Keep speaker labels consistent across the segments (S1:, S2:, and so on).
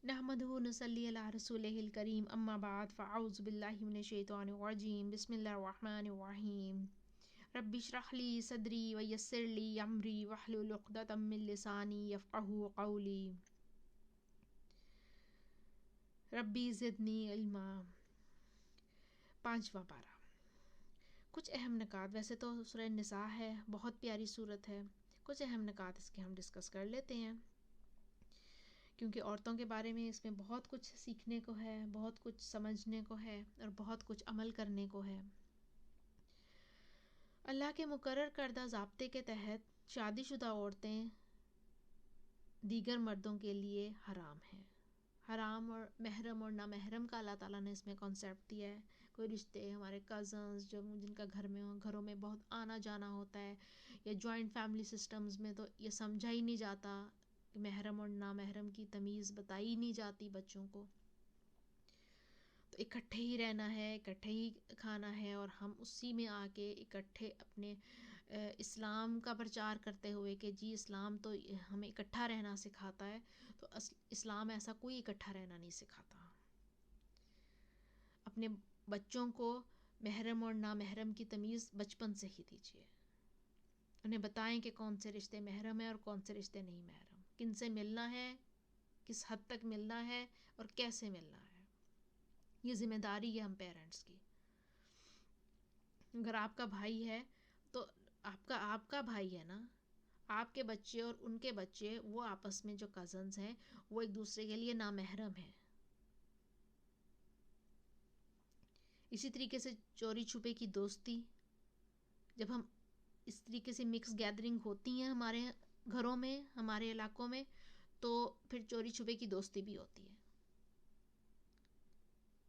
S1: نحمدہ نصلی علی رسولہ الکریم اما بعد فاعوذ باللہ من الشیطان الرجیم بسم اللہ الرحمن الرحیم رب اشرح لی صدری ویسر لی امری واحلل عقدۃ من لسانی یفقہوا قولی ربی زدنی علما۔ 5واں پارہ۔ کچھ اہم نکات، ویسے تو سورہ نساء ہے، بہت پیاری صورت ہے، کچھ اہم نکات اس کے ہم ڈسکس کر لیتے ہیں، کیونکہ عورتوں کے بارے میں اس میں بہت کچھ سیکھنے کو ہے، بہت کچھ سمجھنے کو ہے اور بہت کچھ عمل کرنے کو ہے۔ اللہ کے مقرر کردہ ضابطے کے تحت شادی شدہ عورتیں دیگر مردوں کے لیے حرام ہیں۔ حرام اور محرم اور نامحرم کا اللہ تعالیٰ نے اس میں کانسیپٹ دیا ہے۔ کوئی رشتے، ہمارے کزنز جو جن کا گھروں میں بہت آنا جانا ہوتا ہے، یا جوائنٹ فیملی سسٹمز میں تو یہ سمجھا ہی نہیں جاتا کہ محرم اور نامحرم کی تمیز بتائی نہیں جاتی بچوں کو، تو اکٹھے ہی رہنا ہے، اکٹھے ہی کھانا ہے، اور ہم اسی میں آ کے اکٹھے اپنے اسلام کا پرچار کرتے ہوئے کہ جی اسلام تو ہمیں اکٹھا رہنا سکھاتا ہے، تو اسلام ایسا کوئی اکٹھا رہنا نہیں سکھاتا۔ اپنے بچوں کو محرم اور نامحرم کی تمیز بچپن سے ہی دیجیے، انہیں بتائیں کہ کون سے رشتے محرم ہیں اور کون سے رشتے نہیں محرم، کن سے ملنا ہے، کس حد تک ملنا ہے اور کیسے ملنا ہے۔ یہ ذمہ داری ہے ہم پیرنٹس کی۔ اگر آپ کا بھائی ہے تو آپ کا بھائی ہے نا، آپ کے بچے اور ان کے بچے وہ آپس میں جو کزنز ہیں وہ ایک دوسرے کے لیے نامحرم ہیں۔ اسی طریقے سے چوری چھپے کی دوستی، جب ہم اس طریقے سے مکس گیدرنگ ہوتی ہیں ہمارے گھروں میں، ہمارے علاقوں میں، تو پھر چوری چھپے کی دوستی بھی ہوتی ہے۔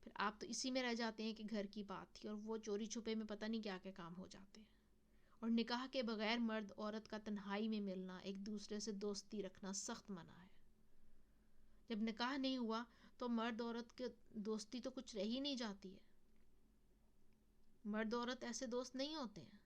S1: پھر آپ تو اسی میں رہ جاتے ہیں کہ گھر کی بات تھی، اور وہ چوری چھپے میں پتہ نہیں کیا کیا کام ہو جاتے ہیں۔ اور نکاح کے بغیر مرد عورت کا تنہائی میں ملنا، ایک دوسرے سے دوستی رکھنا سخت منع ہے۔ جب نکاح نہیں ہوا تو مرد عورت کے دوستی تو کچھ رہ ہی نہیں جاتی ہے۔ مرد عورت ایسے دوست نہیں ہوتے ہیں۔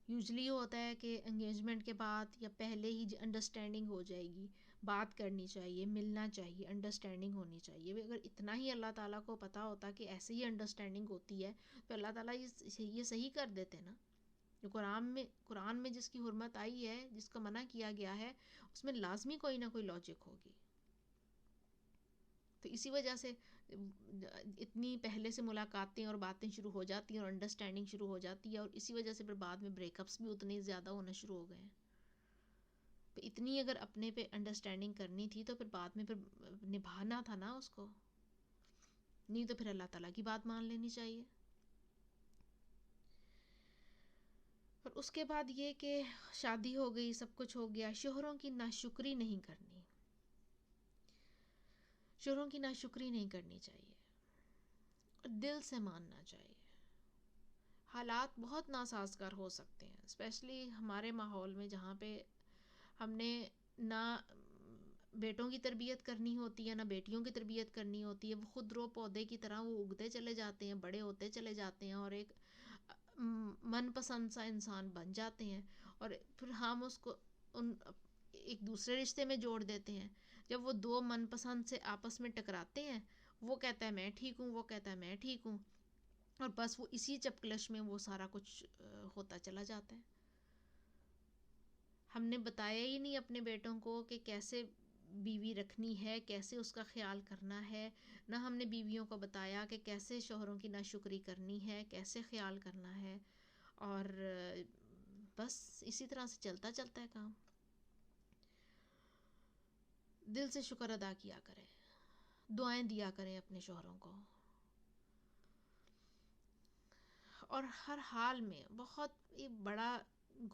S1: یوزلی یہ ہوتا ہے کہ انگیجمنٹ کے بعد یا پہلے ہی انڈرسٹینڈنگ ہو جائے گی، بات کرنی چاہیے، ملنا چاہیے، انڈرسٹینڈنگ ہونی چاہیے۔ اگر اتنا ہی اللہ تعالیٰ کو پتہ ہوتا کہ ایسے ہی انڈرسٹینڈنگ ہوتی ہے تو اللہ تعالیٰ یہ صحیح کر دیتے نا۔ جو قرآن میں جس کی حرمت آئی ہے، جس کا منع کیا گیا ہے، اس میں لازمی کوئی نہ کوئی لاجک ہوگی۔ تو اسی وجہ سے اتنی پہلے سے ملاقاتیں اور باتیں شروع ہو جاتی ہیں اور انڈرسٹینڈنگ شروع ہو جاتی ہے، اور اسی وجہ سے پھر بعد میں بریک اپس بھی اتنے زیادہ ہونا شروع ہو گئے ہیں۔ تو اتنی اگر اپنے پہ انڈرسٹینڈنگ کرنی تھی تو پھر بعد میں پھر نبھانا تھا نا اس کو، نہیں تو پھر اللہ تعالیٰ کی بات مان لینی چاہیے۔ اور اس کے بعد یہ کہ شادی ہو گئی، سب کچھ ہو گیا، شوہروں کی ناشکری نہیں کرنی، شوہروں کی ناشکری نہیں کرنی چاہیے اور دل سے ماننا چاہیے۔ حالات بہت ناسازگار ہو سکتے ہیں، اسپیشلی ہمارے ماحول میں جہاں پہ ہم نے نہ بیٹوں کی تربیت کرنی ہوتی ہے نہ بیٹیوں کی تربیت کرنی ہوتی ہے، وہ خود رو پودے کی طرح وہ اگتے چلے جاتے ہیں، بڑے ہوتے چلے جاتے ہیں اور ایک من پسند سا انسان بن جاتے ہیں، اور پھر ہم اس کو ایک دوسرے رشتے میں جوڑ دیتے ہیں۔ جب وہ دو من پسند سے آپس میں ٹکراتے ہیں، وہ کہتا ہے میں ٹھیک ہوں، وہ کہتا ہے میں ٹھیک ہوں، اور بس وہ اسی چپکلش میں وہ سارا کچھ ہوتا چلا جاتا ہے۔ ہم نے بتایا ہی نہیں اپنے بیٹوں کو کہ کیسے بیوی رکھنی ہے، کیسے اس کا خیال کرنا ہے، نہ ہم نے بیویوں کو بتایا کہ کیسے شوہروں کی ناشکری کرنی ہے، کیسے خیال کرنا ہے، اور بس اسی طرح سے چلتا چلتا ہے کام۔ دل سے شکر ادا کیا کریں، دعائیں دیا کریں اپنے شوہروں کو، اور ہر حال میں بہت بڑا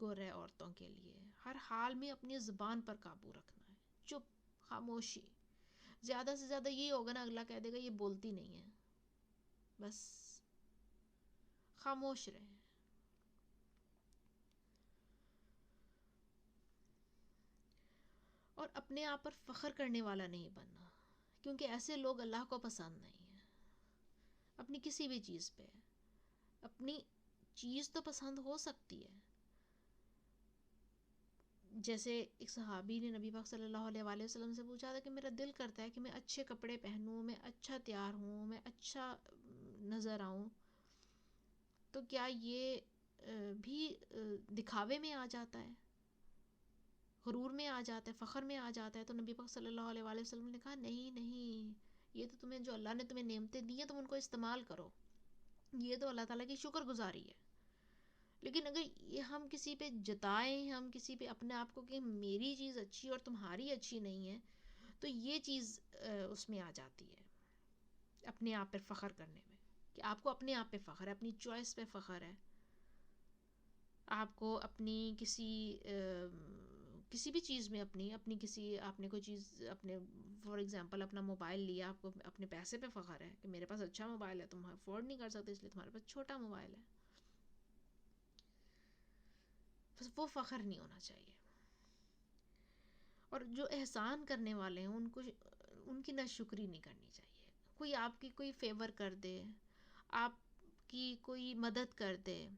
S1: گر ہے عورتوں کے لیے، ہر حال میں اپنی زبان پر قابو رکھنا ہے، چپ، خاموشی۔ زیادہ سے زیادہ یہ ہوگا نا، اگلا کہہ دے گا یہ بولتی نہیں ہے، بس خاموش رہیں۔ اور اپنے آپ پر فخر کرنے والا نہیں بننا، کیونکہ ایسے لوگ اللہ کو پسند نہیں ہیں۔ اپنی کسی بھی چیز پہ اپنی چیز تو پسند ہو سکتی ہے، جیسے ایک صحابی نے نبی پاک صلی اللہ علیہ وآلہ وسلم سے پوچھا تھا کہ میرا دل کرتا ہے کہ میں اچھے کپڑے پہنوں، میں اچھا تیار ہوں، میں اچھا نظر آؤں، تو کیا یہ بھی دکھاوے میں آ جاتا ہے، غرور میں آ جاتا ہے، فخر میں آ جاتا ہے؟ تو نبی پاک صلی اللہ علیہ وآلہ وسلم نے کہا نہیں نہیں، یہ تو تمہیں جو اللہ نے تمہیں نعمتیں دی ہیں تم ان کو استعمال کرو، یہ تو اللہ تعالیٰ کی شکر گزاری ہے. لیکن اگر یہ ہم کسی پہ جتائیں، ہم کسی پہ اپنے آپ کو کہ میری چیز اچھی اور تمہاری اچھی نہیں ہے، تو یہ چیز اس میں آ جاتی ہے، اپنے آپ پر فخر کرنے میں، کہ آپ کو اپنے آپ پہ فخر ہے، اپنی چوائس پہ فخر ہے، آپ کو اپنی کسی بھی چیز میں اپنی کسی آپ نے کوئی چیز اپنے فار ایگزامپل اپنا موبائل لیا، آپ کو اپنے پیسے پہ فخر ہے کہ میرے پاس اچھا موبائل ہے، تم افورڈ نہیں کر سکتے اس لیے تمہارے پاس چھوٹا موبائل ہے. بس وہ فخر نہیں ہونا چاہیے. اور جو احسان کرنے والے ہیں ان کی ناشکری نہیں کرنی چاہیے. کوئی آپ کی کوئی فیور کر دے، آپ کی کوئی مدد کر دے،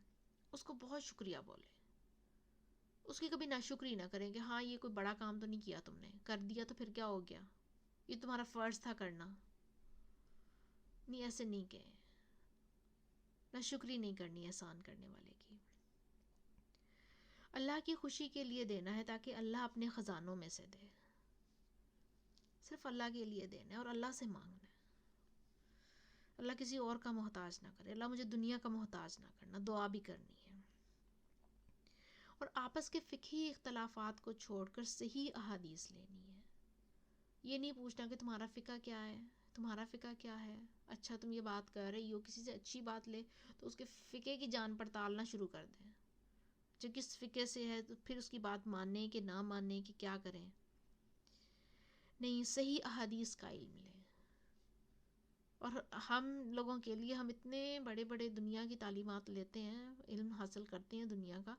S1: اس کو بہت شکریہ بولے، اس کی کبھی ناشکری نہ کریں کہ ہاں یہ کوئی بڑا کام تو نہیں کیا تم نے، کر دیا تو پھر کیا ہو گیا، یہ تمہارا فرض تھا کرنا. نہیں، ایسے نہیں کہیں، ناشکری نہیں کرنی احسان کرنے والے کی. اللہ کی خوشی کے لیے دینا ہے تاکہ اللہ اپنے خزانوں میں سے دے، صرف اللہ کے لیے دینا ہے اور اللہ سے مانگنا ہے. اللہ کسی اور کا محتاج نہ کرے، اللہ مجھے دنیا کا محتاج نہ کرنا، دعا بھی کرنی ہے. اور آپس کے فقہی اختلافات کو چھوڑ کر صحیح احادیث لینی ہے. یہ نہیں پوچھنا کہ تمہارا فقہ کیا ہے، تمہارا فقہ کیا ہے. اچھا تم یہ بات کر رہی ہو، کسی سے اچھی بات لے تو اس کے فقہ کی جان پڑتال نہ شروع کر دیں، جو کس فقہ سے ہے تو پھر اس کی بات ماننے کہ نہ ماننے کہ کیا کریں. نہیں، صحیح احادیث کا علم لیں. اور ہم لوگوں کے لیے، ہم اتنے بڑے بڑے دنیا کی تعلیمات لیتے ہیں، علم حاصل کرتے ہیں دنیا کا،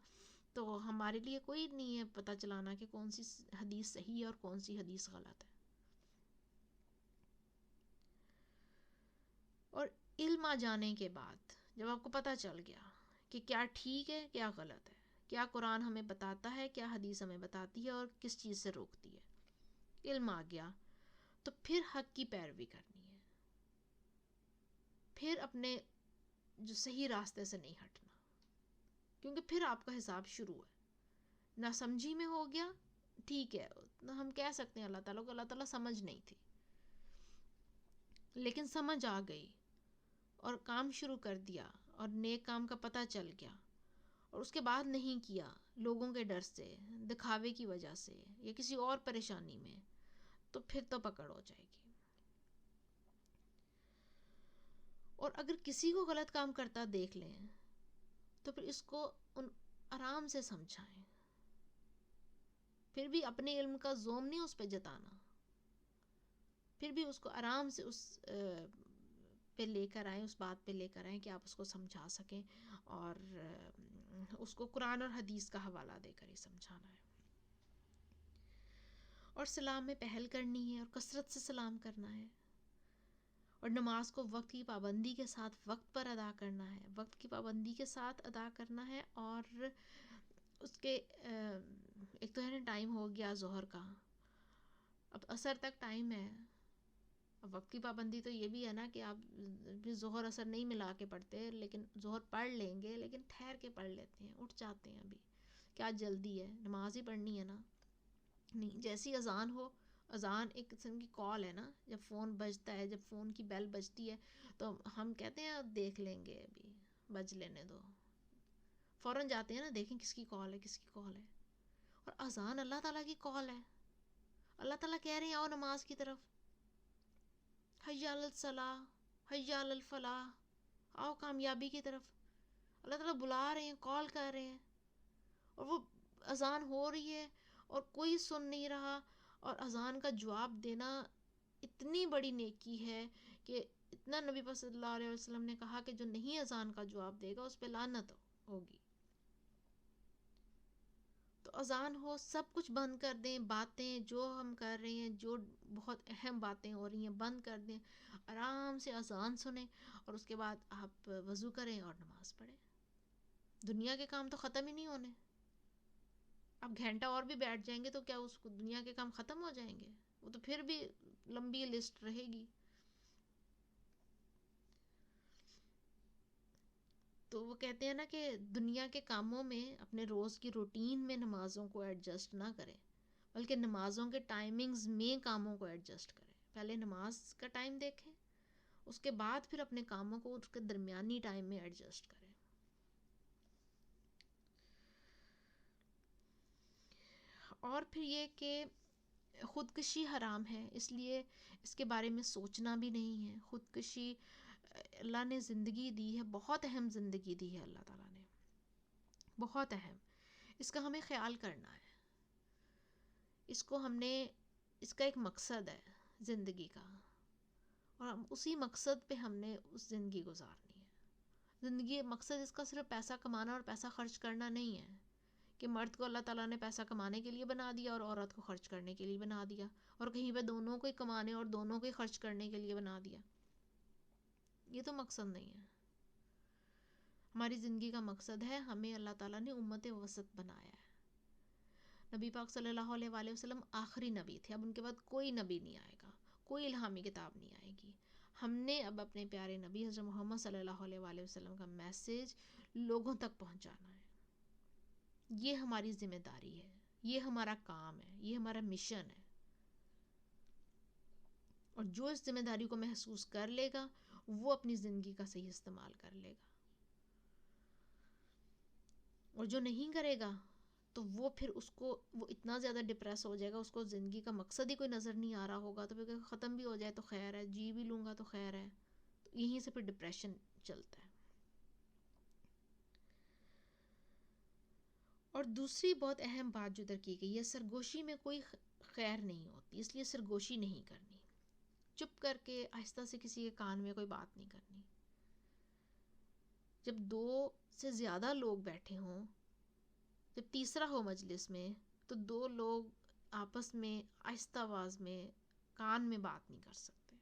S1: تو ہمارے لیے کوئی نہیں ہے پتہ چلانا کہ کون سی حدیث صحیح ہے اور کون سی حدیث غلط ہے. اور علم آ جانے کے بعد جب آپ کو پتہ چل گیا کہ کیا ٹھیک ہے کیا غلط ہے، کیا قرآن ہمیں بتاتا ہے، کیا حدیث ہمیں بتاتی ہے اور کس چیز سے روکتی ہے، علم آ گیا، تو پھر حق کی پیروی کرنی ہے، پھر اپنے جو صحیح راستے سے نہیں ہٹنا، کیونکہ پھر آپ کا حساب شروع ہے. نہ سمجھی میں ہو گیا، ٹھیک ہے، ہم کہہ سکتے ہیں اللہ تعالیٰ کو اللہ تعالیٰ سمجھ نہیں تھی، لیکن سمجھ آ گئی اور کام شروع کر دیا اور نیک کام کا پتہ چل گیا اور اس کے بعد نہیں کیا لوگوں کے ڈر سے، دکھاوے کی وجہ سے یا کسی اور پریشانی میں، تو پھر تو پکڑ ہو جائے گی. اور اگر کسی کو غلط کام کرتا دیکھ لیں تو پھر اس کو آرام سے سمجھائیں، پھر بھی اپنے علم کا زوم نہیں اس پہ جتانا، پھر بھی اس کو آرام سے اس پہ لے کر آئیں، اس بات پہ لے کر آئیں کہ آپ اس کو سمجھا سکیں، اور اس کو قرآن اور حدیث کا حوالہ دے کر ہی سمجھانا ہے. اور سلام میں پہل کرنی ہے اور کثرت سے سلام کرنا ہے، اور نماز کو وقت کی پابندی کے ساتھ وقت پر ادا کرنا ہے، وقت کی پابندی کے ساتھ ادا کرنا ہے. اور اس کے ایک تو ہے نا ٹائم ہو گیا ظہر کا، اب عصر تک ٹائم ہے. اب وقت کی پابندی تو یہ بھی ہے نا کہ آپ بھی ظہر عصر نہیں ملا کے پڑھتے، لیکن ظہر پڑھ لیں گے، لیکن ٹھہر کے پڑھ لیتے ہیں، اٹھ جاتے ہیں، ابھی کیا جلدی ہے، نماز ہی پڑھنی ہے نا. نہیں، جیسی اذان ہو، اذان ایک قسم کی کال ہے نا، جب فون بجتا ہے، جب فون کی بیل بجتی ہے تو ہم کہتے ہیں دیکھ لیں گے، ابھی بج لینے دو، فوراً جاتے ہیں نا دیکھیں کس کی کال ہے، کس کی کال ہے. اور اذان اللہ تعالیٰ کی کال ہے، اللہ تعالیٰ کہہ رہے ہیں آؤ نماز کی طرف، حی علی الصلاح، حی علی الفلاح، آؤ کامیابی کی طرف. اللہ تعالیٰ بلا رہے ہیں، کال کر رہے ہیں، اور وہ اذان ہو رہی ہے اور کوئی سن نہیں رہا. اور اذان کا جواب دینا اتنی بڑی نیکی ہے کہ اتنا نبی صلی اللہ علیہ وسلم نے کہا کہ جو نہیں اذان کا جواب دے گا اس پہ لعنت ہوگی. تو اذان ہو، سب کچھ بند کر دیں، باتیں جو ہم کر رہے ہیں، جو بہت اہم باتیں ہو رہی ہیں بند کر دیں، آرام سے اذان سنیں اور اس کے بعد آپ وضو کریں اور نماز پڑھیں. دنیا کے کام تو ختم ہی نہیں ہونے. اب گھنٹہ اور بھی بیٹھ جائیں گے تو کیا اس کو دنیا کے کام ختم ہو جائیں گے؟ وہ تو پھر بھی لمبی لسٹ رہے گی. تو وہ کہتے ہیں نا کہ دنیا کے کاموں میں اپنے روز کی روٹین میں نمازوں کو ایڈجسٹ نہ کریں، بلکہ نمازوں کے ٹائمنگز میں کاموں کو ایڈجسٹ کریں. پہلے نماز کا ٹائم دیکھیں، اس کے بعد پھر اپنے کاموں کو اس کے درمیانی ٹائم میں ایڈجسٹ کریں. اور پھر یہ کہ خودکشی حرام ہے، اس لیے اس کے بارے میں سوچنا بھی نہیں ہے. خودکشی اللہ نے زندگی دی ہے، بہت اہم زندگی دی ہے اللہ تعالیٰ نے، بہت اہم. اس کا ہمیں خیال کرنا ہے. اس کو ہم نے، اس کا ایک مقصد ہے زندگی کا، اور ہم اسی مقصد پہ ہم نے اس زندگی گزارنی ہے. زندگی مقصد اس کا صرف پیسہ کمانا اور پیسہ خرچ کرنا نہیں ہے کہ مرد کو اللہ تعالیٰ نے پیسہ کمانے کے لیے بنا دیا اور عورت کو خرچ کرنے کے لیے بنا دیا، اور کہیں پہ دونوں کو ہی کمانے اور دونوں کو ہی خرچ کرنے کے لیے بنا دیا. یہ تو مقصد نہیں ہے. ہماری زندگی کا مقصد ہے، ہمیں اللہ تعالیٰ نے امت وسط بنایا ہے. نبی پاک صلی اللہ علیہ وآلہ وسلم آخری نبی تھے، اب ان کے بعد کوئی نبی نہیں آئے گا، کوئی الہامی کتاب نہیں آئے گی. ہم نے اب اپنے پیارے نبی حضرت محمد صلی اللہ علیہ وآلہ وسلم کا میسیج لوگوں تک پہنچانا ہے. یہ ہماری ذمہ داری ہے، یہ ہمارا کام ہے، یہ ہمارا مشن ہے. اور جو اس ذمہ داری کو محسوس کر لے گا وہ اپنی زندگی کا صحیح استعمال کر لے گا، اور جو نہیں کرے گا تو وہ پھر اس کو وہ اتنا زیادہ ڈپریس ہو جائے گا، اس کو زندگی کا مقصد ہی کوئی نظر نہیں آ رہا ہوگا، تو پھر ختم بھی ہو جائے تو خیر ہے، جی بھی لوں گا تو خیر ہے. تو یہیں سے پھر ڈپریشن چلتا ہے. اور دوسری بہت اہم بات جو ادھر کی گئی ہے، سرگوشی میں کوئی خیر نہیں ہوتی، اس لیے سرگوشی نہیں کرنی. چپ کر کے آہستہ سے کسی کے کان میں کوئی بات نہیں کرنی. جب 2 سے زیادہ لوگ بیٹھے ہوں، جب تیسرا ہو مجلس میں، تو 2 لوگ آپس میں آہستہ آواز میں کان میں بات نہیں کر سکتے.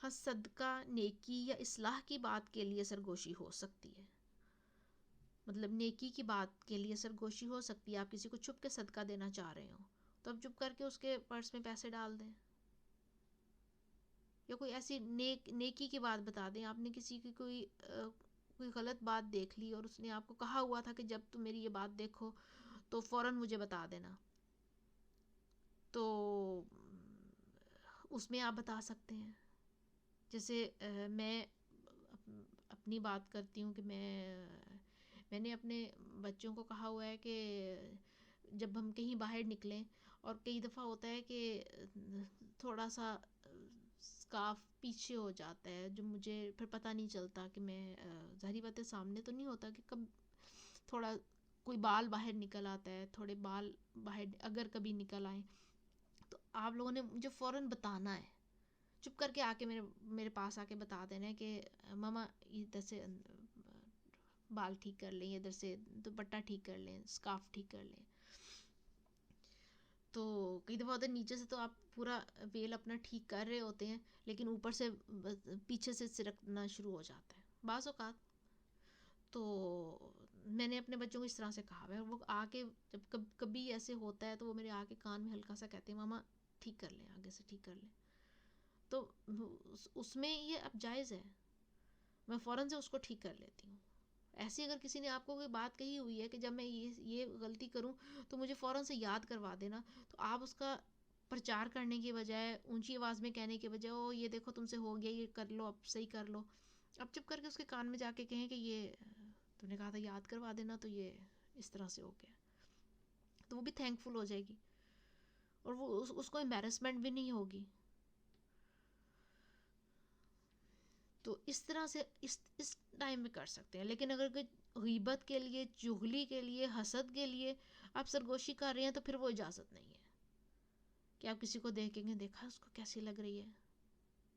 S1: ہاں، صدقہ، نیکی یا اصلاح کی بات کے لیے سرگوشی ہو سکتی ہے. مطلب نیکی کی بات کے لیے سرگوشی ہو سکتی ہے. آپ کسی کو چھپ کے صدقہ دینا چاہ رہے ہو تو اب چپ کر کے اس کے پرس میں پیسے ڈال دیں، یا کوئی ایسی نیکی کی بات بتا دیں. آپ نے کسی کی کوئی غلط بات دیکھ لی اور اس نے آپ کو کہا ہوا تھا کہ جب تم میری یہ بات دیکھو تو فوراً مجھے بتا دینا، تو اس میں آپ بتا سکتے ہیں. جیسے میں اپنی بات کرتی ہوں کہ میں نے اپنے بچوں کو کہا ہوا ہے کہ جب ہم کہیں باہر نکلیں، اور کئی دفعہ ہوتا ہے کہ تھوڑا سا اسکارف پیچھے ہو جاتا ہے، جو مجھے پھر پتہ نہیں چلتا کہ میں ظاہری بات ہے سامنے تو نہیں ہوتا کہ کب تھوڑا کوئی بال باہر نکل آتا ہے، تھوڑے بال باہر اگر کبھی نکل آئیں تو آپ لوگوں نے مجھے فوراً بتانا ہے. چپ کر کے آ کے میرے پاس آ کے بتا دینا ہے کہ ماما ادھر سے بال ٹھیک کر لیں، ادھر سے دوپٹہ ٹھیک کر لیں، اسکارف ٹھیک کر لیں. تو کئی دفعہ ہوتا ہے نیچے سے تو آپ پورا ویل اپنا ٹھیک کر رہے ہوتے ہیں، لیکن اوپر سے پیچھے سے سرکنا شروع ہو جاتا ہے بعض اوقات. تو میں نے اپنے بچوں کو اس طرح سے کہا ہے، وہ آ کے جب کبھی ایسے ہوتا ہے تو وہ میرے آ کے کان میں ہلکا سا کہتے ہیں ماما ٹھیک کر لیں، آگے سے ٹھیک کر لیں. تو اس میں یہ اب جائز ہے، میں فوراً سے اس کو ٹھیک کر لیتی ہوں. ایسی اگر کسی نے آپ کو کوئی بات کہی ہوئی ہے کہ جب میں یہ غلطی کروں تو مجھے فوراً سے یاد کروا دینا، تو آپ اس کا پرچار کرنے کی بجائے، اونچی آواز میں کہنے کے بجائے او یہ دیکھو تم سے ہو گیا، یہ کر لو، اب صحیح کر لو، اب چپ کر کے اس کے کان میں جا کے کہیں کہ یہ تم نے کہا تھا یاد کروا دینا، تو یہ اس طرح سے ہو گیا. تو وہ بھی تھینک فل ہو جائے گی، اور وہ اس کو امبیرسمنٹ بھی نہیں ہوگی. تو اس طرح سے اس ٹائم میں کر سکتے ہیں. لیکن اگر کوئی غیبت کے لیے، چغلی کے لیے، حسد کے لیے آپ سرگوشی کر رہے ہیں تو پھر وہ اجازت نہیں ہے کہ آپ کسی کو دیکھیں گے دیکھا اس کو کیسی لگ رہی ہے،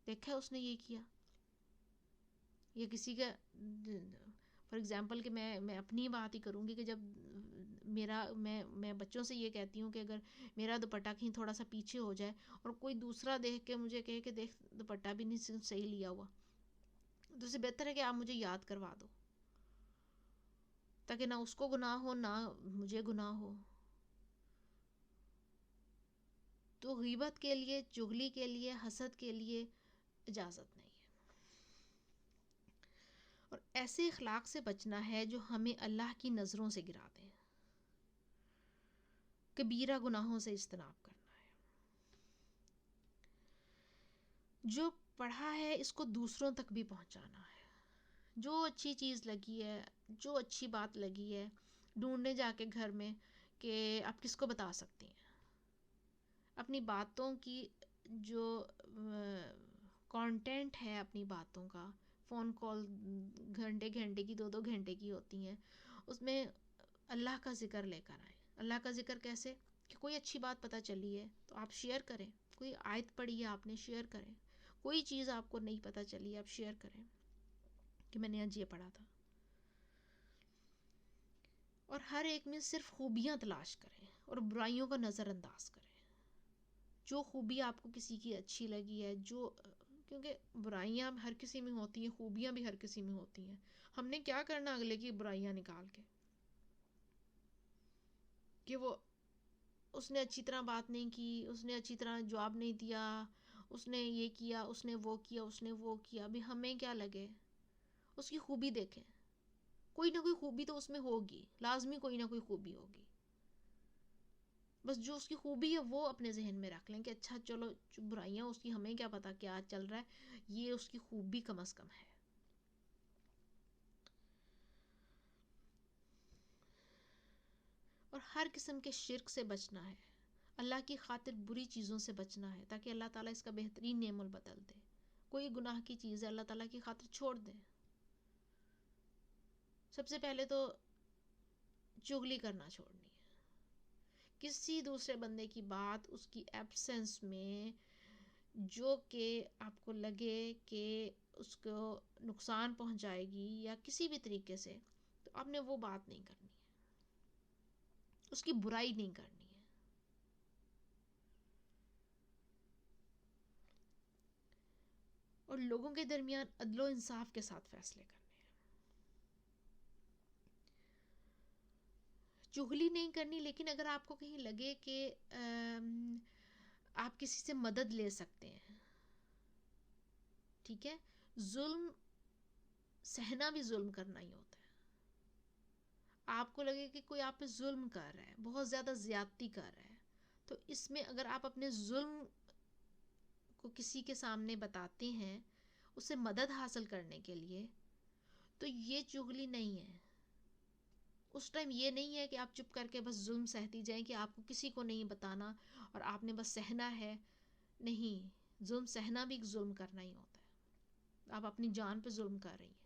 S1: دیکھا اس نے یہ کیا. یا کسی کا فار ایگزامپل کہ میں اپنی بات ہی کروں گی کہ جب میں بچوں سے یہ کہتی ہوں کہ اگر میرا دوپٹہ کہیں تھوڑا سا پیچھے ہو جائے اور کوئی دوسرا دیکھ کے مجھے کہے کہ دیکھ دوپٹہ بھی نہیں صحیح لیا ہوا، تو اس سے بہتر ہے کہ آپ مجھے یاد کروا دو. تاکہ نہ اس کو گناہ ہو نہ مجھے گناہ ہو. تو غیبت کے لیے، چغلی کے لیے، حسد کے لیے اجازت نہیں ہے. اور ایسے اخلاق سے بچنا ہے جو ہمیں اللہ کی نظروں سے گرا دیں. کبیرہ گناہوں سے اجتناب کرنا ہے. جو پڑھا ہے اس کو دوسروں تک بھی پہنچانا ہے. جو اچھی چیز لگی ہے، جو اچھی بات لگی ہے، ڈھونڈنے جا کے گھر میں کہ آپ کس کو بتا سکتی ہیں. اپنی باتوں کی جو کانٹینٹ ہے اپنی باتوں کا، فون کال گھنٹے گھنٹے کی، 2 گھنٹے کی ہوتی ہیں، اس میں اللہ کا ذکر لے کر آئیں. اللہ کا ذکر کیسے؟ کہ کوئی اچھی بات پتہ چلی ہے تو آپ شیئر کریں. کوئی آیت پڑھی ہے آپ نے، شیئر کریں. کوئی چیز آپ کو نہیں پتہ چلی آپ شیئر کریں کہ میں نے آج یہ پڑھا تھا. اور ہر ایک میں صرف خوبیاں تلاش کریں اور برائیوں کو نظر انداز کریں. جو خوبی آپ کو کسی کی اچھی لگی ہے، کیونکہ برائیاں ہر کسی میں ہوتی ہیں، خوبیاں بھی ہر کسی میں ہوتی ہیں. ہم نے کیا کرنا اگلے کی برائیاں نکال کے کہ وہ اس نے اچھی طرح بات نہیں کی، اس نے اچھی طرح جواب نہیں دیا، اس نے یہ کیا، اس نے وہ کیا، اس نے وہ کیا. ابھی ہمیں کیا لگے، اس کی خوبی دیکھیں. کوئی نہ کوئی خوبی تو اس میں ہوگی، لازمی کوئی نہ کوئی خوبی ہوگی. بس جو اس کی خوبی ہے وہ اپنے ذہن میں رکھ لیں کہ اچھا چلو برائیاں اس کی ہمیں کیا پتا کیا چل رہا ہے، یہ اس کی خوبی کم از کم ہے. اور ہر قسم کے شرک سے بچنا ہے. اللہ کی خاطر بری چیزوں سے بچنا ہے تاکہ اللہ تعالیٰ اس کا بہترین نعم البدل دے. کوئی گناہ کی چیز ہے اللہ تعالیٰ کی خاطر چھوڑ دیں. سب سے پہلے تو چغلی کرنا چھوڑنی ہے. کسی دوسرے بندے کی بات اس کی ایبسنس میں جو کہ آپ کو لگے کہ اس کو نقصان پہنچائے گی یا کسی بھی طریقے سے، تو آپ نے وہ بات نہیں کرنی ہے، اس کی برائی نہیں کرنی ہے. اور لوگوں کے درمیان عدل و انصاف کے ساتھ فیصلے کرنے ہیں. چغلی نہیں کرنی، لیکن اگر آپ کو کہیں لگے کہ آپ کسی سے مدد لے سکتے ہیں، ٹھیک ہے. ظلم سہنا بھی ظلم کرنا ہی ہوتا ہے. آپ کو لگے کہ کوئی آپ پہ ظلم کر رہا ہے، بہت زیادہ زیادتی کر رہا ہے، تو اس میں اگر آپ اپنے ظلم کو کسی کے سامنے بتاتے ہیں اس سے مدد حاصل کرنے کے لیے، تو یہ چغلی نہیں ہے. اس ٹائم یہ نہیں ہے کہ آپ چپ کر کے بس ظلم سہتی جائیں کہ آپ کو کسی کو نہیں بتانا اور آپ نے بس سہنا ہے. نہیں، ظلم سہنا بھی ایک ظلم کرنا ہی ہوتا ہے. آپ اپنی جان پہ ظلم کر رہی ہیں،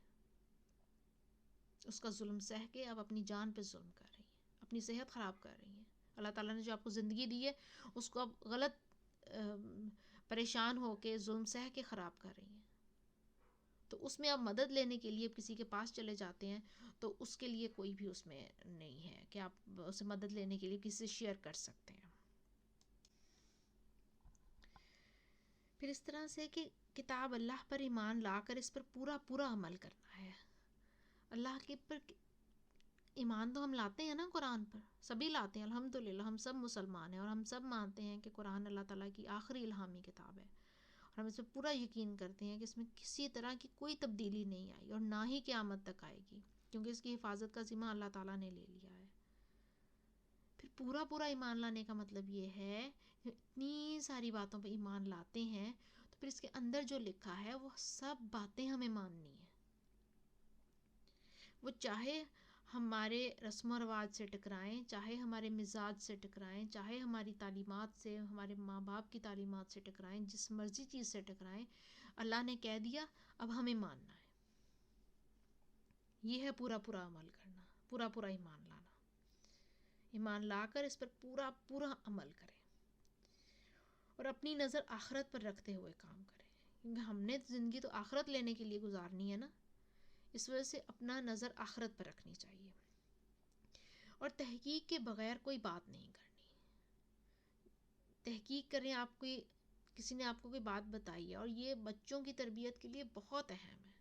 S1: اس کا ظلم سہ کے آپ اپنی جان پہ ظلم کر رہی ہیں، اپنی صحت خراب کر رہی ہیں. اللہ تعالیٰ نے جو آپ کو زندگی دی ہے اس کو آپ غلط پریشان ہو کے ظلم سہ کے خراب کر رہی ہیں. تو اس میں آپ مدد لینے کے لیے کسی کے پاس چلے جاتے ہیں تو اس کے لیے کوئی بھی اس میں نہیں ہے کہ آپ اسے مدد لینے کے لیے کسی سے شیئر کر سکتے ہیں. پھر اس طرح سے کہ کتاب اللہ پر ایمان لا کر اس پر پورا پورا عمل کرنا ہے. اللہ کے پر ایمان تو ہم لاتے ہیں نا، قرآن پر سبھی لاتے ہیں الحمدللہ. ہم سب مسلمان ہیں اور ہم سب مانتے ہیں کہ قرآن اللہ تعالیٰ کی آخری الہامی کتاب ہے، اور ہم اس پہ پورا یقین کرتے ہیں کہ اس میں کسی طرح کی کوئی تبدیلی نہیں آئی اور نہ ہی قیامت تک آئے گی، کیونکہ اس کی حفاظت کا ذمہ اللہ تعالیٰ نے لے لیا ہے. پھر پورا پورا ایمان لانے کا مطلب یہ ہے کہ اتنی ساری باتوں پہ ایمان لاتے ہیں تو پھر اس کے اندر جو لکھا ہے وہ سب باتیں ہمیں ماننی ہیں. وہ چاہے ہمارے رسم و رواج سے ٹکرائیں، چاہے ہمارے مزاج سے ٹکرائیں، چاہے ہماری تعلیمات سے، ہمارے ماں باپ کی تعلیمات سے ٹکرائیں، جس مرضی چیز سے ٹکرائیں، اللہ نے کہہ دیا اب ہمیں ماننا ہے. یہ ہے پورا پورا عمل کرنا، پورا پورا ایمان لانا. ایمان لا کر اس پر پورا پورا عمل کریں اور اپنی نظر آخرت پر رکھتے ہوئے کام کریں، کیونکہ ہم نے زندگی تو آخرت لینے کے لیے گزارنی ہے نا. اس وجہ سے اپنا نظر آخرت پر رکھنی چاہیے. اور تحقیق کے بغیر کوئی بات نہیں کرنی. تحقیق کریں. آپ کوئی کسی نے آپ کو کوئی بات بتائی ہے اور یہ بچوں کی تربیت کے لیے بہت اہم ہے.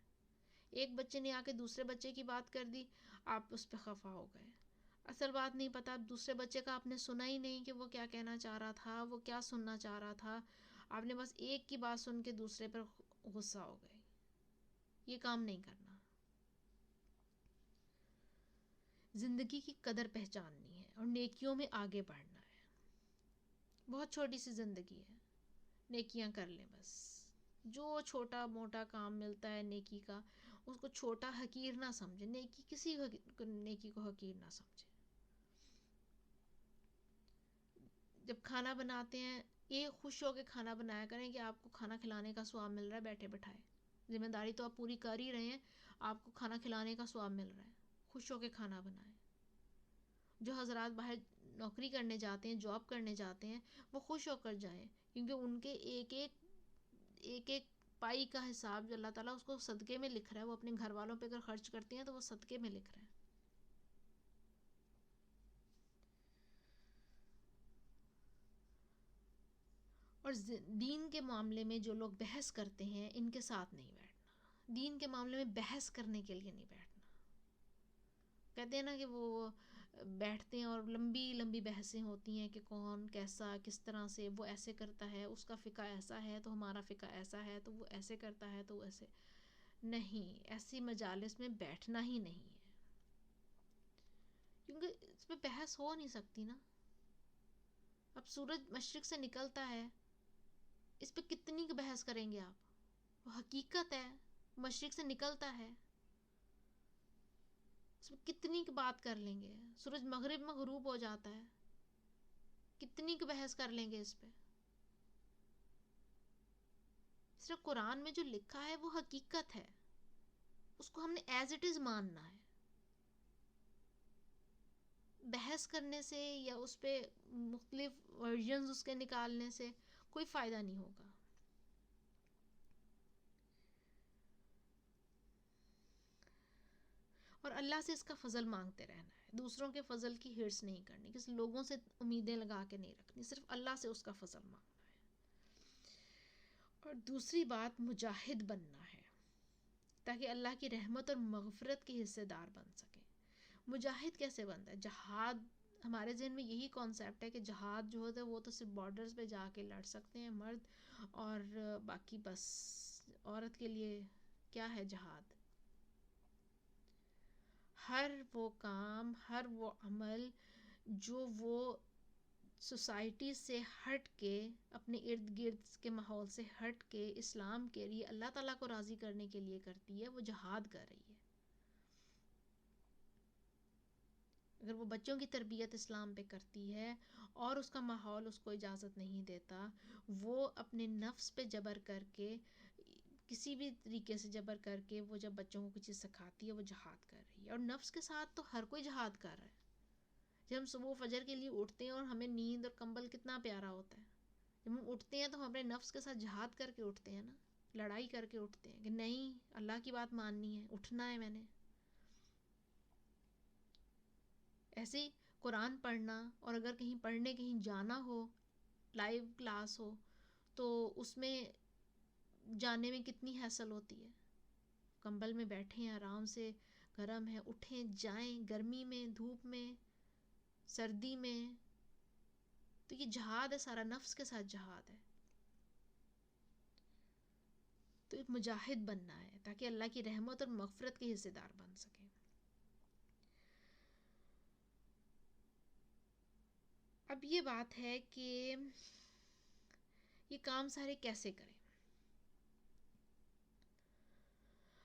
S1: ایک بچے نے آ کے دوسرے بچے کی بات کر دی، آپ اس پہ خفا ہو گئے، اصل بات نہیں پتا، دوسرے بچے کا آپ نے سنا ہی نہیں کہ وہ کیا کہنا چاہ رہا تھا، وہ کیا سننا چاہ رہا تھا، آپ نے بس ایک کی بات سن کے دوسرے پر غصہ ہو گئے. یہ کام نہیں کرنا. زندگی کی قدر پہچاننی ہے اور نیکیوں میں آگے بڑھنا ہے. بہت چھوٹی سی زندگی ہے، نیکیاں کر لیں بس. جو چھوٹا موٹا کام ملتا ہے نیکی کا، اس کو چھوٹا حقیر نہ سمجھے. نیکی کسی نیکی کو حقیر نہ سمجھے. جب کھانا بناتے ہیں، یہ خوش ہو کے کھانا بنایا کریں کہ آپ کو کھانا کھلانے کا ثواب مل رہا ہے بیٹھے بٹھائے. ذمہ داری تو آپ پوری کر ہی رہے ہیں، آپ کو کھانا کھلانے کا ثواب مل رہا ہے. خوش ہو کے کھانا بنائیں. جو حضرات باہر نوکری کرنے جاتے ہیں، جاب کرنے جاتے ہیں، وہ خوش ہو کر جائیں، کیونکہ ان کے ایک ایک پائی کا حساب جو اللہ تعالیٰ اس کو صدقے میں لکھ رہا ہے. وہ اپنے گھر والوں پہ اگر خرچ کرتے ہیں تو وہ صدقے میں لکھ رہا ہے. اور دین کے معاملے میں جو لوگ بحث کرتے ہیں، ان کے ساتھ نہیں بیٹھنا. دین کے معاملے میں بحث کرنے کے لیے نہیں بیٹھنا. کہتے ہیں نا کہ وہ بیٹھتے ہیں اور لمبی لمبی بحثیں ہوتی ہیں کہ کون کیسا کس طرح سے، وہ ایسے کرتا ہے، اس کا فقہ ایسا ہے تو ہمارا فقہ ایسا ہے، تو وہ ایسے کرتا ہے تو ایسے. نہیں، ایسی مجالس میں بیٹھنا ہی نہیں ہے، کیونکہ اس پہ بحث ہو نہیں سکتی نا. اب سورج مشرق سے نکلتا ہے، اس پہ کتنی بحث کریں گے آپ؟ وہ حقیقت ہے، مشرق سے نکلتا ہے، اس میں کتنی بات کر لیں گے. سورج مغرب میں غروب ہو جاتا ہے، کتنی بحث کر لیں گے اس پہ. صرف قرآن میں جو لکھا ہے وہ حقیقت ہے، اس کو ہم نے ایز اٹ از ماننا ہے. بحث کرنے سے یا اس پہ مختلف ورژنز اس کے نکالنے سے کوئی فائدہ نہیں ہوگا. اور اللہ سے اس کا فضل مانگتے رہنا ہے. دوسروں کے فضل کی ہرس نہیں کرنی، کسی لوگوں سے امیدیں لگا کے نہیں رکھنی، صرف اللہ سے اس کا فضل مانگنا ہے. اور دوسری بات، مجاہد بننا ہے تاکہ اللہ کی رحمت اور مغفرت کے حصے دار بن سکیں. مجاہد کیسے بنتا ہے؟ جہاد، ہمارے ذہن میں یہی کانسیپٹ ہے کہ جہاد جو ہوتا ہے وہ تو صرف بارڈرز پہ جا کے لڑ سکتے ہیں مرد، اور باقی بس عورت کے لیے کیا ہے جہاد. ہر وہ کام، ہر وہ عمل جو وہ سوسائٹی سے ہٹ کے، اپنے ارد گرد کے ماحول سے ہٹ کے اسلام کے لیے، اللہ تعالیٰ کو راضی کرنے کے لیے کرتی ہے، وہ جہاد کر رہی ہے. اگر وہ بچوں کی تربیت اسلام پہ کرتی ہے اور اس کا ماحول اس کو اجازت نہیں دیتا، وہ اپنے نفس پہ جبر کر کے، کسی بھی طریقے سے جبر کر کے، وہ جب بچوں کو کچھ چیز سکھاتی ہے، وہ جہاد کر رہی ہے. اور نفس کے ساتھ تو ہر کوئی جہاد کر رہا ہے. جب ہم صبح فجر کے لیے اٹھتے ہیں اور ہمیں نیند اور کمبل کتنا پیارا ہوتا ہے، جب ہم اٹھتے ہیں تو ہم اپنے نفس کے ساتھ جہاد کر کے اٹھتے ہیں نا، لڑائی کر کے اٹھتے ہیں کہ نہیں، اللہ کی بات ماننی ہے، اٹھنا ہے میں نے. ایسے ہی قرآن پڑھنا، اور اگر کہیں پڑھنے کہیں جانا ہو، لائیو کلاس ہو، تو اس میں جانے میں کتنی حیصل ہوتی ہے. کمبل میں بیٹھے ہیں آرام سے، گرم ہے، اٹھیں جائیں، گرمی میں، دھوپ میں، سردی میں. تو یہ جہاد ہے سارا، نفس کے ساتھ جہاد ہے. تو ایک مجاہد بننا ہے تاکہ اللہ کی رحمت اور مغفرت کے حصے دار بن سکیں. اب یہ بات ہے کہ یہ کام سارے کیسے کریں.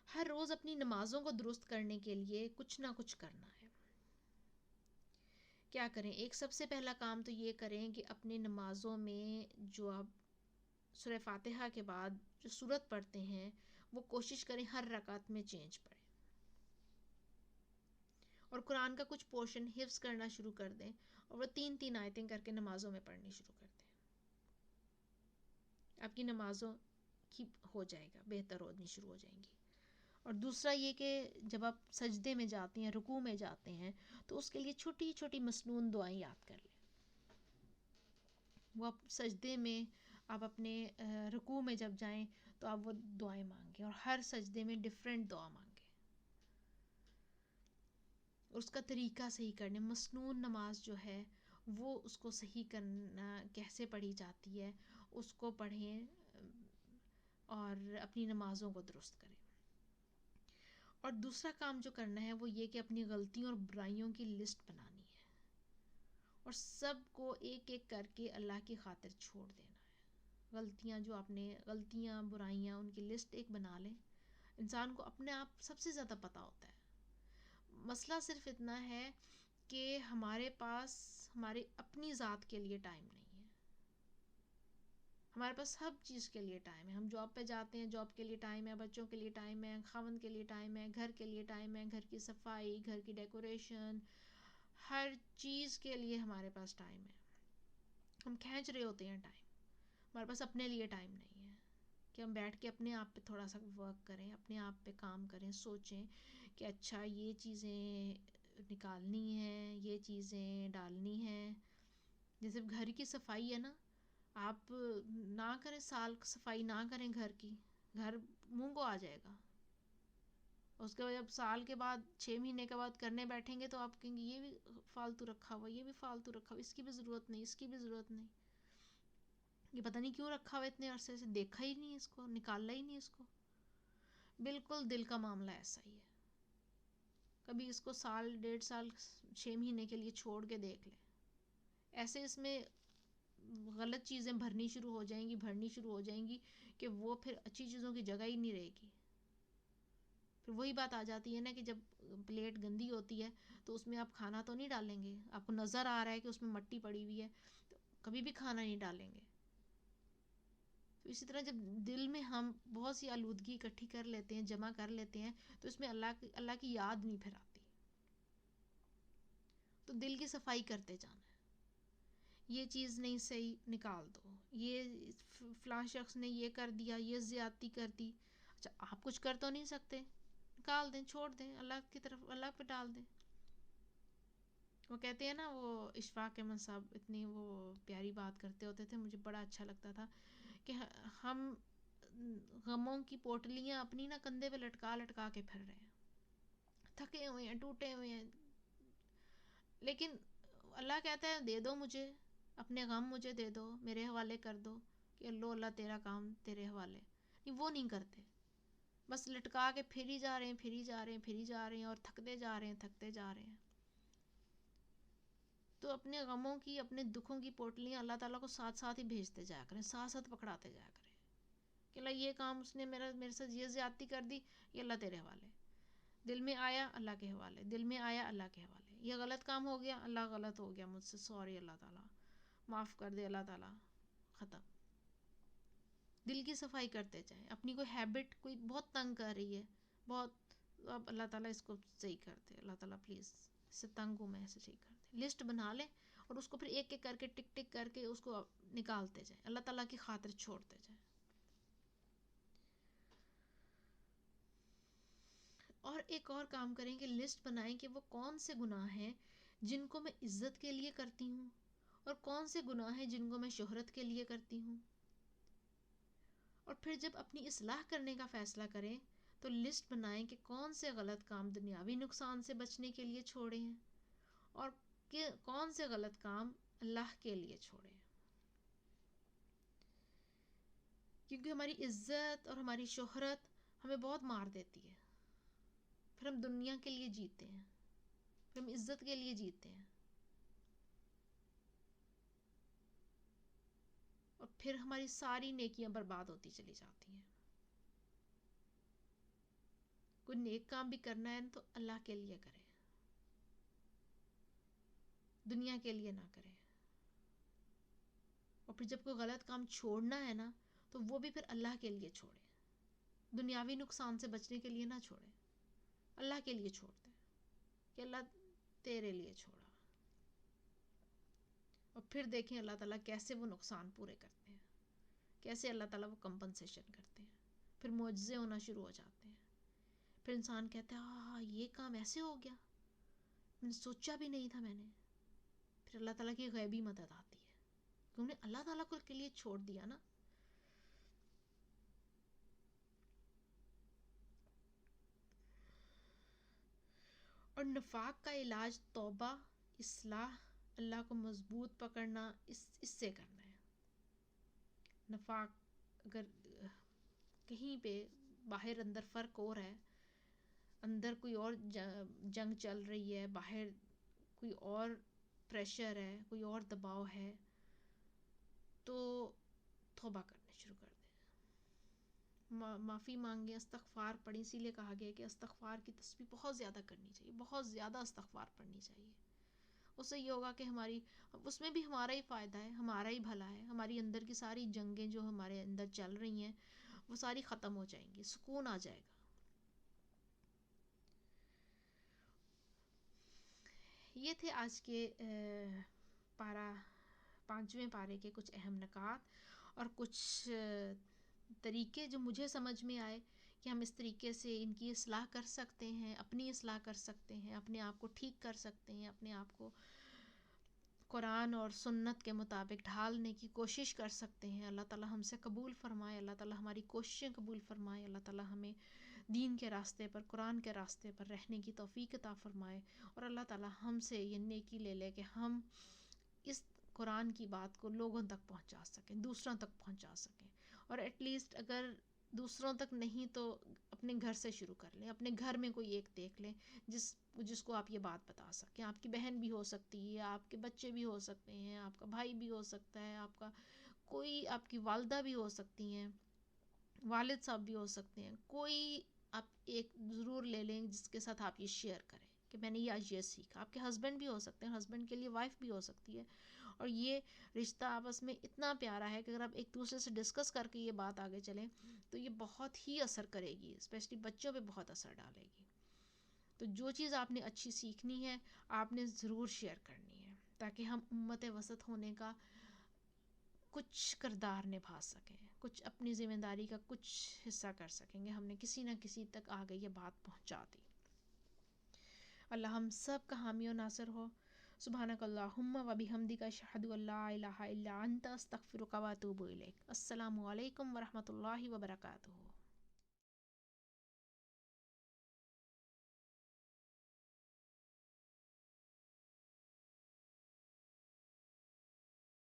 S1: ہر روز اپنی نمازوں کو درست کرنے کے لیے کچھ نہ کچھ کرنا ہے. کیا کریں؟ ایک سب سے پہلا کام تو یہ کریں کہ اپنی نمازوں میں جو آپ سورہ فاتحہ کے بعد جو سورت پڑھتے ہیں، وہ کوشش کریں ہر رکعت میں چینج پڑھیں، اور قرآن کا کچھ پورشن حفظ کرنا شروع کر دیں، اور وہ 3 آیتیں کر کے نمازوں میں پڑھنی شروع کر دیں. آپ کی نمازوں کی ہو جائے گا، بہتر ہونی شروع ہو جائیں گی. اور دوسرا یہ کہ جب آپ سجدے میں جاتے ہیں، رکوع میں جاتے ہیں، تو اس کے لیے چھوٹی چھوٹی مسنون دعائیں یاد کر لیں. وہ آپ سجدے میں، آپ اپنے رکوع میں جب جائیں تو آپ وہ دعائیں مانگیں، اور ہر سجدے میں ڈیفرنٹ دعا مانگیں. اس کا طریقہ صحیح کرنے. مسنون نماز جو ہے وہ اس کو صحیح کرنا کیسے پڑھی جاتی ہے اس کو پڑھیں اور اپنی نمازوں کو درست کریں. اور دوسرا کام جو کرنا ہے وہ یہ کہ اپنی غلطیوں اور برائیوں کی لسٹ بنانی ہے اور سب کو ایک ایک کر کے اللہ کی خاطر چھوڑ دینا ہے. غلطیاں جو آپ نے غلطیاں برائیاں ان کی لسٹ ایک بنا لیں. انسان کو اپنے آپ سب سے زیادہ پتہ ہوتا ہے. مسئلہ صرف اتنا ہے کہ ہمارے پاس ہمارے اپنی ذات کے لیے ٹائم نہیں ہے. ہمارے پاس ہر چیز کے لیے ٹائم ہے. ہم جاب پہ جاتے ہیں, جاب کے لیے ٹائم ہے, بچوں کے لیے ٹائم ہے, خاوند کے لیے ٹائم ہے, گھر کے لیے ٹائم ہے, گھر کی صفائی, گھر کی ڈیکوریشن, ہر چیز کے لیے ہمارے پاس ٹائم ہے. ہم کھینچ رہے ہوتے ہیں ٹائم, ہمارے پاس اپنے لیے ٹائم نہیں ہے کہ ہم بیٹھ کے اپنے آپ پہ تھوڑا سا ورک کریں, اپنے آپ پہ کام کریں, سوچیں کہ اچھا یہ چیزیں نکالنی ہیں, یہ چیزیں ڈالنی ہیں. جیسے گھر کی صفائی ہے نا, آپ نہ کریں سال صفائی نہ کریں گھر کی, گھر منہ کو آ جائے گا. اس کے بعد جب سال کے بعد 6 مہینے کے بعد کرنے بیٹھیں گے تو آپ کہیں گے یہ بھی فالتو رکھا ہوا, یہ بھی فالتو رکھا ہوا, اس کی بھی ضرورت نہیں, اس کی بھی ضرورت نہیں, یہ پتہ نہیں کیوں رکھا ہوا اتنے عرصے سے, دیکھا ہی نہیں اس کو, نکالا ہی نہیں اس کو. بالکل دل کا معاملہ ایسا ہی ہے. کبھی اس کو سال 1.5 سال 6 مہینے کے لیے چھوڑ کے دیکھ لیں, ایسے اس میں غلط چیزیں بھرنی شروع ہو جائیں گی کہ وہ پھر اچھی چیزوں کی جگہ ہی نہیں رہے گی. پھر وہی بات آ جاتی ہے نا کہ جب پلیٹ گندی ہوتی ہے تو اس میں آپ کھانا تو نہیں ڈالیں گے, آپ کو نظر آ رہا ہے کہ اس میں مٹی پڑی ہوئی ہے تو کبھی بھی کھانا نہیں ڈالیں گے. تو اسی طرح جب دل میں ہم بہت سی آلودگی اکٹھی کر لیتے ہیں, جمع کر لیتے ہیں, تو اس میں اللہ کی یاد نہیں پھر آتی. تو دل کی صفائی کرتے جانا ہے. یہ چیز نہیں صحیح, نکال دو. یہ فلاں شخص نے یہ کر دیا, یہ زیادتی کر دی, اچھا آپ کچھ کر تو نہیں سکتے, نکال دیں, چھوڑ دیں, اللہ کی طرف اللہ پہ ڈال دیں. وہ کہتے ہیں نا, وہ اشفاق احمد صاحب اتنی وہ پیاری بات کرتے ہوتے تھے, مجھے بڑا اچھا لگتا تھا کہ ہم غموں کی پوٹلیاں اپنی نا کندھے پہ لٹکا لٹکا کے پھر رہے ہیں, تھکے ہوئے ہیں, ٹوٹے ہوئے ہیں, لیکن اللہ کہتا ہے دے دو مجھے اپنے غم, مجھے دے دو, میرے حوالے کر دو کہ اللہ تیرا کام تیرے حوالے. نہیں, وہ نہیں کرتے, بس لٹکا کے پھری جا رہے ہیں اور تھکتے جا رہے ہیں. تو اپنے غموں کی, اپنے دکھوں کی پوٹلیاں اللہ تعالیٰ کو ساتھ ساتھ ہی بھیجتے جایا کریں, ساتھ ساتھ پکڑاتے جایا کریں کہ اللہ یہ کام اس نے میرے ساتھ یہ زیادتی کر دی, یہ اللہ تیرے حوالے. دل میں آیا اللہ کے حوالے, دل میں آیا اللہ کے حوالے. یہ غلط کام ہو گیا, اللہ غلط ہو گیا مجھ سے, سوری اللہ تعالیٰ, معاف کر دے اللہ تعالیٰ, ختم. دل کی صفائی کرتے جائیں. اپنی کوئی ہیبٹ کوئی بہت تنگ کر رہی ہے, بہت, اب اللہ تعالیٰ اس کو صحیح کر دے, اللہ تعالیٰ پلیز اس سے تنگ ہوں میں, اسے صحیح کر دے. لسٹ بنا لیں اور اس کو پھر ایک ایک کر کے ٹک ٹک کر کے اس کو نکالتے جائیں, اللہ تعالیٰ کی خاطر چھوڑتے جائیں. اور ایک اور کام کریں کہ لسٹ بنائیں کہ وہ کون سے گناہ ہیں جن کو میں عزت کے لیے کرتی ہوں اور کون سے گناہ ہیں جن کو میں شہرت کے لیے کرتی ہوں. اور پھر جب اپنی اصلاح کرنے کا فیصلہ کریں تو لسٹ بنائیں کہ کون سے غلط کام دنیاوی نقصان سے بچنے کے لیے چھوڑے ہیں اور کہ کون سے غلط کام اللہ کے لیے چھوڑے ہیں. کیونکہ ہماری عزت اور ہماری شہرت ہمیں بہت مار دیتی ہے. پھر ہم دنیا کے لیے جیتے ہیں, پھر ہم عزت کے لیے جیتے ہیں, اور پھر ہماری ساری نیکیاں برباد ہوتی چلی جاتی ہیں. کوئی نیک کام بھی کرنا ہے تو اللہ کے لیے کرے, دنیا کے لیے نہ کرے. اور پھر جب کوئی غلط کام چھوڑنا ہے نا تو وہ بھی پھر اللہ کے لیے چھوڑے, دنیاوی نقصان سے بچنے کے لیے نہ چھوڑے, اللہ کے لیے چھوڑ دیں کہ اللہ تیرے لیے چھوڑا. اور پھر دیکھیں اللہ تعالیٰ کیسے وہ نقصان پورے کرتے ہیں, کیسے اللہ تعالیٰ وہ کمپنسیشن کرتے ہیں. پھر معجزے ہونا شروع ہو جاتے ہیں. پھر انسان کہتا ہے یہ کام ایسے ہو گیا, میں نے سوچا بھی نہیں تھا میں نے. پھر اللہ تعالیٰ کی غیبی مدد آتی ہے, انہوں نے اللہ تعالیٰ کو کے لیے چھوڑ دیا نا. اور نفاق کا علاج توبہ، اصلاح، اللہ کو مضبوط پکڑنا، اس سے کرنا ہے. نفاق اگر کہیں پہ باہر اندر فرق ہو رہا ہے، اندر کوئی اور جنگ چل رہی ہے، باہر کوئی اور پریشر ہے، کوئی اور دباؤ ہے، تو توبہ کرنے شروع کر دیں، معافی مانگیں، استغفار پڑھیں. اسی لیے کہا گیا کہ استغفار کی تسبیح بہت زیادہ کرنی چاہیے، بہت زیادہ استغفار پڑھنی چاہیے. اس سے یہ ہوگا کہ اس میں بھی ہمارا ہی فائدہ ہے، ہمارا ہی بھلا ہے. ہماری اندر کی ساری جنگیں جو ہمارے اندر چل رہی ہیں وہ ساری ختم ہو جائیں گی، سکون آ جائے گا. یہ تھے آج کے پانچویں پارے کے کچھ اہم نکات اور کچھ طریقے جو مجھے سمجھ میں آئے کہ ہم اس طریقے سے ان کی اصلاح کر سکتے ہیں، اپنی اصلاح کر سکتے ہیں، اپنے آپ کو ٹھیک کر سکتے ہیں، اپنے آپ کو قرآن اور سنت کے مطابق ڈھالنے کی کوشش کر سکتے ہیں. اللہ تعالی ہم سے قبول فرمائے، اللہ تعالی ہماری کوششیں قبول فرمائے، اللہ تعالی ہمیں دین کے راستے پر، قرآن کے راستے پر رہنے کی توفیق عطا فرمائے، اور اللہ تعالی ہم سے یہ نیکی لے لے کہ ہم اس قرآن کی بات کو لوگوں تک پہنچا سکیں، دوسروں تک پہنچا سکیں. اور ایٹ لیسٹ اگر دوسروں تک نہیں تو اپنے گھر سے شروع کر لیں، اپنے گھر میں کوئی ایک دیکھ لیں جس کو آپ یہ بات بتا سکیں. آپ کی بہن بھی ہو سکتی ہے، آپ کے بچے بھی ہو سکتے ہیں، آپ کا بھائی بھی ہو سکتا ہے، آپ کی والدہ بھی ہو سکتی ہیں، والد صاحب بھی ہو سکتے ہیں. کوئی آپ ایک ضرور لے لیں جس کے ساتھ آپ یہ شیئر کریں کہ میں نے آج یہ سیکھا. آپ کے ہسبینڈ بھی ہو سکتے ہیں، ہسبینڈ کے لیے وائف بھی ہو سکتی ہے. اور یہ رشتہ آپس میں اتنا پیارا ہے کہ اگر آپ ایک دوسرے سے ڈسکس کر کے یہ بات آگے چلیں تو یہ بہت ہی اثر کرے گی، اسپیشلی بچوں پہ بہت اثر ڈالے گی. تو جو چیز آپ نے اچھی سیکھنی ہے آپ نے ضرور شیئر کرنی ہے، تاکہ ہم امت وسط ہونے کا کچھ کردار نبھا سکیں، کچھ اپنی ذمہ داری کا کچھ حصہ کر سکیں گے. ہم نے کسی نہ کسی تک آگے یہ بات پہنچا دی. اللہ ہم سب کا حامی و ناصر ہو. سبحانک اللہم و بحمدک اشہد ان لا الہ الا انت استغفرک و اتوب الیک. السلام علیکم ورحمۃ اللہ وبرکاتہ.